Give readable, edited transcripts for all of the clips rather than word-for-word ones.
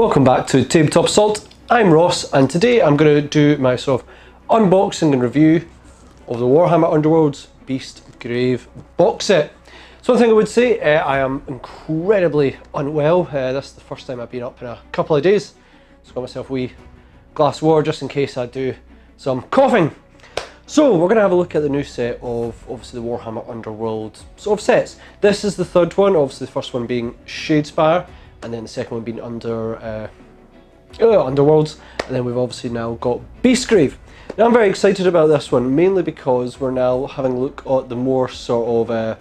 Welcome back to Tabletop Assault. I'm Ross, and today I'm going to do my sort of unboxing and review of the Warhammer Underworlds Beastgrave box set. So one thing I would say, I am incredibly unwell. This is the first time I've been up in a couple of days. So got myself a wee glass of water just in case I do some coughing. So we're going to have a look at the new set of obviously the Warhammer Underworld sort of sets. This is the third one, obviously the first one being Shadespire, and then the second one being Underworlds, and then we've obviously now got Beastgrave. Now I'm very excited about this one, mainly because we're now having a look at the more sort of,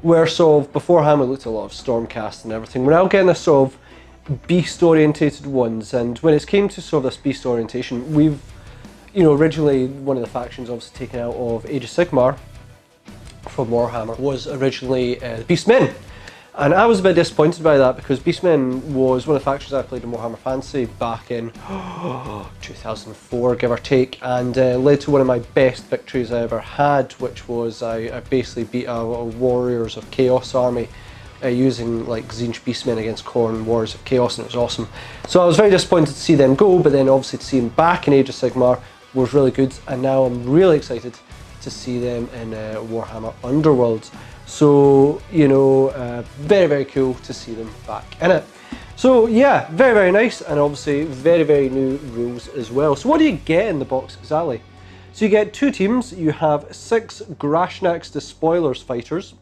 where sort of beforehand we looked at a lot of Stormcast and everything. We're now getting a sort of beast orientated ones, and when it came to sort of this beast orientation, we've, you know, originally one of the factions obviously taken out of Age of Sigmar from Warhammer was originally the Beastmen. And I was a bit disappointed by that because Beastmen was one of the factions I played in Warhammer Fantasy back in 2004, give or take, and led to one of my best victories I ever had, which was I basically beat a Warriors of Chaos army using like Tzeentch Beastmen against Khorne Warriors of Chaos, and it was awesome. So I was very disappointed to see them go, but then obviously to see them back in Age of Sigmar was really good, and now I'm really excited to see them in Warhammer Underworlds. So, you know, very, very cool to see them back in it. So yeah, very, very nice, and obviously very, very new rules as well. So what do you get in the box exactly? So you get two teams. You have 6 Grashnax Despoilers fighters,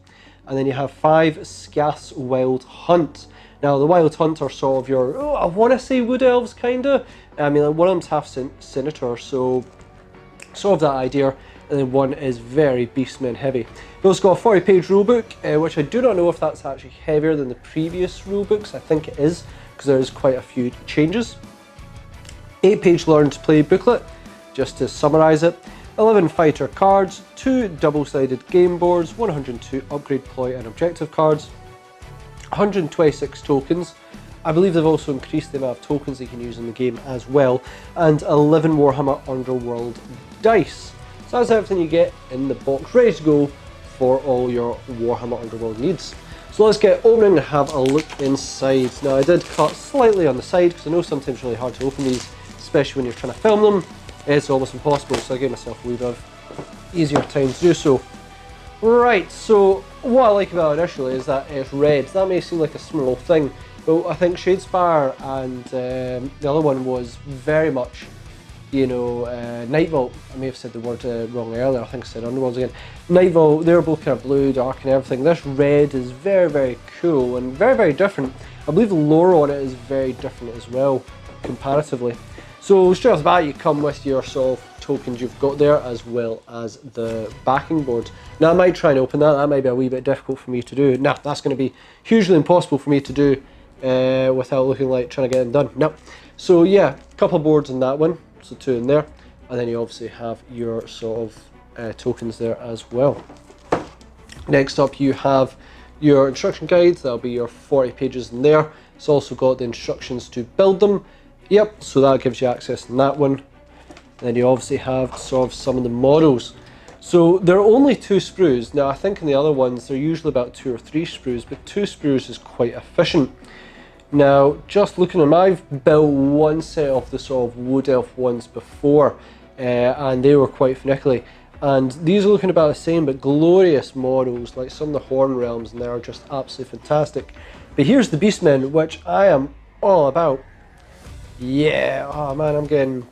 and then you have 5 Skath's Wild Hunt. Now the Wild Hunt are sort of your, I want to say Wood Elves kinda. I mean, like, one of them's half Senator, so sort of that idea. And then one is very Beastmen heavy. We've also got a 40-page rulebook, which I do not know if that's actually heavier than the previous rulebooks. I think it is, because there is quite a few changes. 8-page Learn to Play booklet, just to summarise it. 11 fighter cards, 2 double-sided game boards, 102 upgrade, ploy and objective cards, 126 tokens. I believe they've also increased the amount of tokens you can use in the game as well, and 11 Warhammer Underworld dice. So that's everything you get in the box, ready to go for all your Warhammer Underworld needs. So let's get opening and have a look inside. Now I did cut slightly on the side because I know sometimes it's really hard to open these, especially when you're trying to film them. It's almost impossible, so I gave myself a wee bit of easier time to do so. Right, so what I like about it initially is that it's red. That may seem like a small thing, but I think Shadespire and the other one was very much, you know, Nightvault. I may have said the word wrong earlier, I think I said Underworlds again. Nightvault, they were both kind of blue, dark and everything. This red is very, very cool and very, very different. I believe the lore on it is very different as well, comparatively. So straight off the bat you come with your sort of tokens you've got there, as well as the backing board. Now I might try and open that, that might be a wee bit difficult for me to do. Nah, that's going to be hugely impossible for me to do without looking like trying to get it done. No. So yeah, a couple of boards in that one. So 2 in there, and then you obviously have your sort of tokens there as well. Next up you have your instruction guide. That'll be your 40 pages in there. It's also got the instructions to build them. Yep, so that gives you access in that one. And then you obviously have sort of some of the models. So there are only 2 sprues. Now I think in the other ones they're usually about 2 or 3 sprues, but 2 sprues is quite efficient. Now, just looking at them, I've built one set of the sort of Wood Elf ones before, and they were quite finicky. And these are looking about the same, but glorious models, like some of the Horn Realms, and they are just absolutely fantastic. But here's the Beastmen, which I am all about. Yeah, oh man, I'm getting...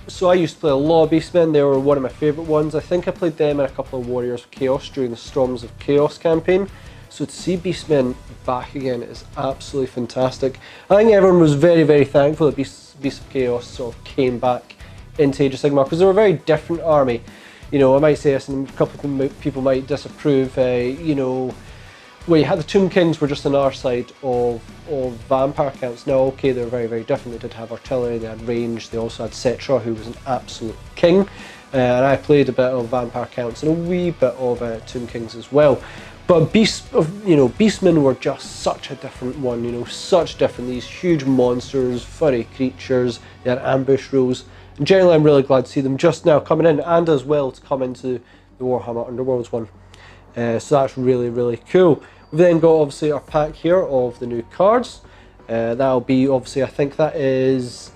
So I used to play a lot of Beastmen. They were one of my favourite ones. I think I played them in a couple of Warriors of Chaos during the Storms of Chaos campaign. So to see Beastmen back again is absolutely fantastic. I think everyone was very, very thankful that Beasts of Chaos sort of came back into Age of Sigmar, because they were a very different army. You know, I might say this and a couple of people might disapprove, you know, where you had the Tomb Kings were just on our side of vampire counts. Now, okay, they were very, very different. They did have artillery, they had range, they also had Cetra, who was an absolute king. And I played a bit of vampire counts and a wee bit of Tomb Kings as well. But Beastmen were just such a different one, you know, such different. These huge monsters, furry creatures, they had ambush rules. And generally I'm really glad to see them just now coming in, and as well to come into the Warhammer Underworlds one. So that's really, really cool. We've then got obviously our pack here of the new cards. That'll be, obviously, I think that is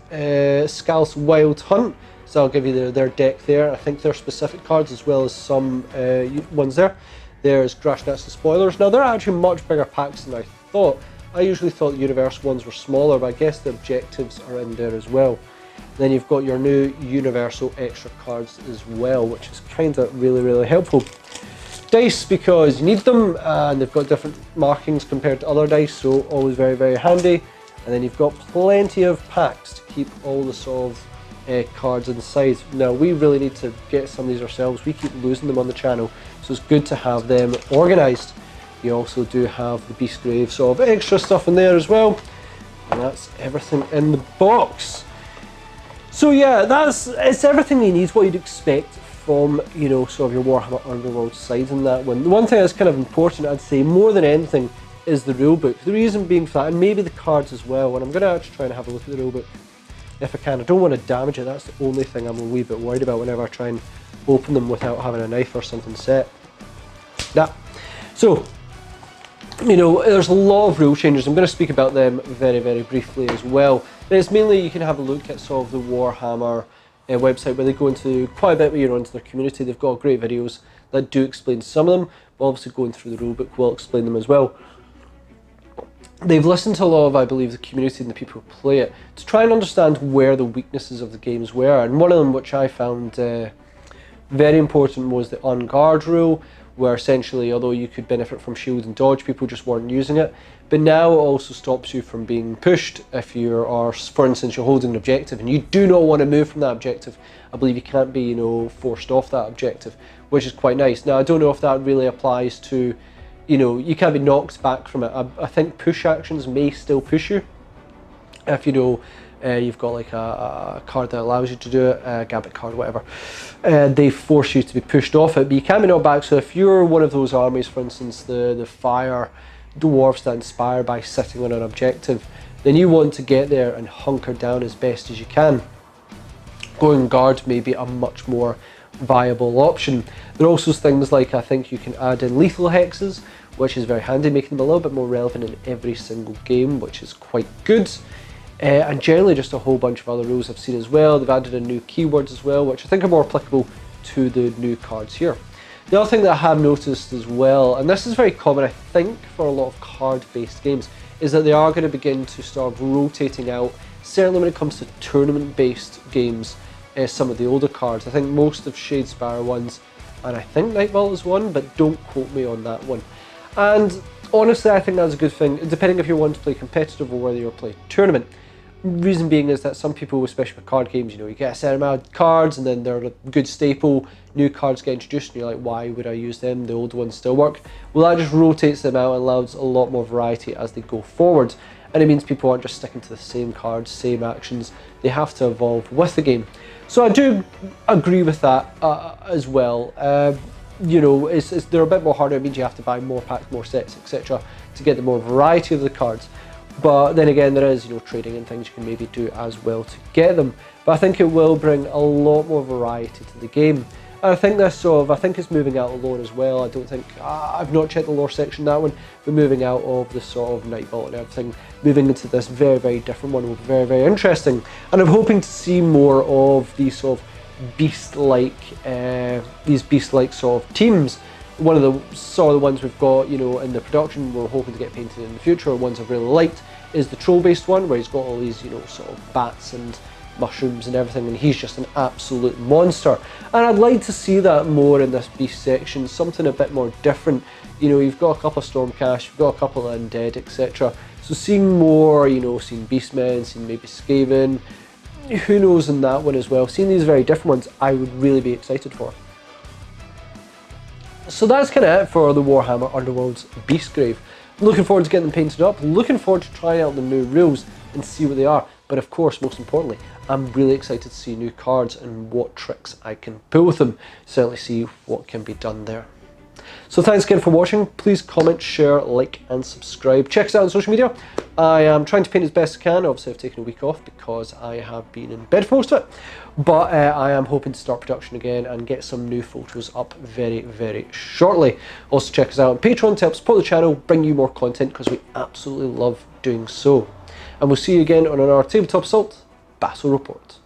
Scal's Wild Hunt, so I'll give you their deck there. I think they're specific cards as well as some ones there. There's Grash Nets and Spoilers. Now, they're actually much bigger packs than I thought. I usually thought the Universe ones were smaller, but I guess the objectives are in there as well. Then you've got your new Universal extra cards as well, which is kind of really helpful. Dice, because you need them, and they've got different markings compared to other dice, so always very handy. And then you've got plenty of packs to keep all the sort of cards inside. Now, we really need to get some of these ourselves. We keep losing them on the channel, so it's good to have them organised. You also do have the Beastgrave sort of extra stuff in there as well. And that's everything in the box. So yeah, it's everything you need, what you'd expect from, you know, sort of your Warhammer Underworlds side in that one. The one thing that's kind of important, I'd say, more than anything, is the rulebook. The reason being for that, and maybe the cards as well, and I'm going to actually try and have a look at the rulebook if I can. I don't want to damage it, that's the only thing I'm a wee bit worried about whenever I try and open them without having a knife or something set. So, you know, there's a lot of rule changes. I'm going to speak about them very briefly as well. But it's mainly, you can have a look at sort of the Warhammer website, where they go into quite a bit, you know, into their community. They've got great videos that do explain some of them, but obviously going through the rulebook will explain them as well. They've listened to a lot of, I believe, the community and the people who play it to try and understand where the weaknesses of the games were. And one of them, which I found very important, was the unguard rule, where essentially, although you could benefit from shield and dodge, people just weren't using it. But now it also stops you from being pushed if you are, for instance, you're holding an objective and you do not want to move from that objective. I believe you can't be, you know, forced off that objective, which is quite nice. Now, I don't know if that really applies to, you know, you can't be knocked back from it. I think push actions may still push you if, you know, you've got like a card that allows you to do it, a Gambit card, whatever. They force you to be pushed off it, but you can be knocked back. So if you're one of those armies, for instance, the fire dwarves that inspire by sitting on an objective, then you want to get there and hunker down as best as you can. Going guard may be a much more viable option. There are also things like, I think you can add in lethal hexes, which is very handy, making them a little bit more relevant in every single game, which is quite good. And generally just a whole bunch of other rules I've seen as well. They've added in new keywords as well, which I think are more applicable to the new cards here. The other thing that I have noticed as well, and this is very common I think for a lot of card-based games, is that they are going to begin to start rotating out, certainly when it comes to tournament-based games, some of the older cards. I think most of Shadespire ones, and I think Nightvault is one, but don't quote me on that one. And honestly, I think that's a good thing, depending if you want to play competitive or whether you're playing tournament. Reason being is that some people, especially with card games, you know, you get a set amount of cards and then they're a good staple, new cards get introduced and you're like, why would I use them? The old ones still work. Well, that just rotates them out and allows a lot more variety as they go forward. And it means people aren't just sticking to the same cards, same actions. They have to evolve with the game. So I do agree with that as well. You know, they're a bit more harder. It means you have to buy more packs, more sets, etc. to get the more variety of the cards. But then again, there is, you know, trading and things you can maybe do as well to get them. But I think it will bring a lot more variety to the game. And I think this sort of, I think it's moving out of lore as well. I don't think, I've not checked the lore section, that one, but moving out of the sort of Nightvault and everything, moving into this very different one will be very interesting. And I'm hoping to see more of these sort of beast-like, sort of teams. One of the sort of the ones we've got, you know, in the production we're hoping to get painted in the future, ones I've really liked, is the troll-based one, where he's got all these, you know, sort of bats and mushrooms and everything, and he's just an absolute monster. And I'd like to see that more in this beast section, something a bit more different. You know, you've got a couple of Stormcast, you've got a couple of Undead, etc. So seeing more, you know, seeing Beastmen, seeing maybe Skaven, who knows in that one as well. Seeing these very different ones, I would really be excited for. So that's kind of it for the Warhammer Underworlds Beastgrave. Looking forward to getting them painted up, looking forward to trying out the new rules and see what they are. But of course, most importantly, I'm really excited to see new cards and what tricks I can pull with them. Certainly see what can be done there. So thanks again for watching. Please comment, share, like and subscribe. Check us out on social media. I am trying to paint as best I can. Obviously I've taken a week off because I have been in bed for most of it. But I am hoping to start production again and get some new photos up very shortly. Also check us out on Patreon to help support the channel, bring you more content, because we absolutely love doing so. and we'll see you again on another Tabletop Assault Battle Report.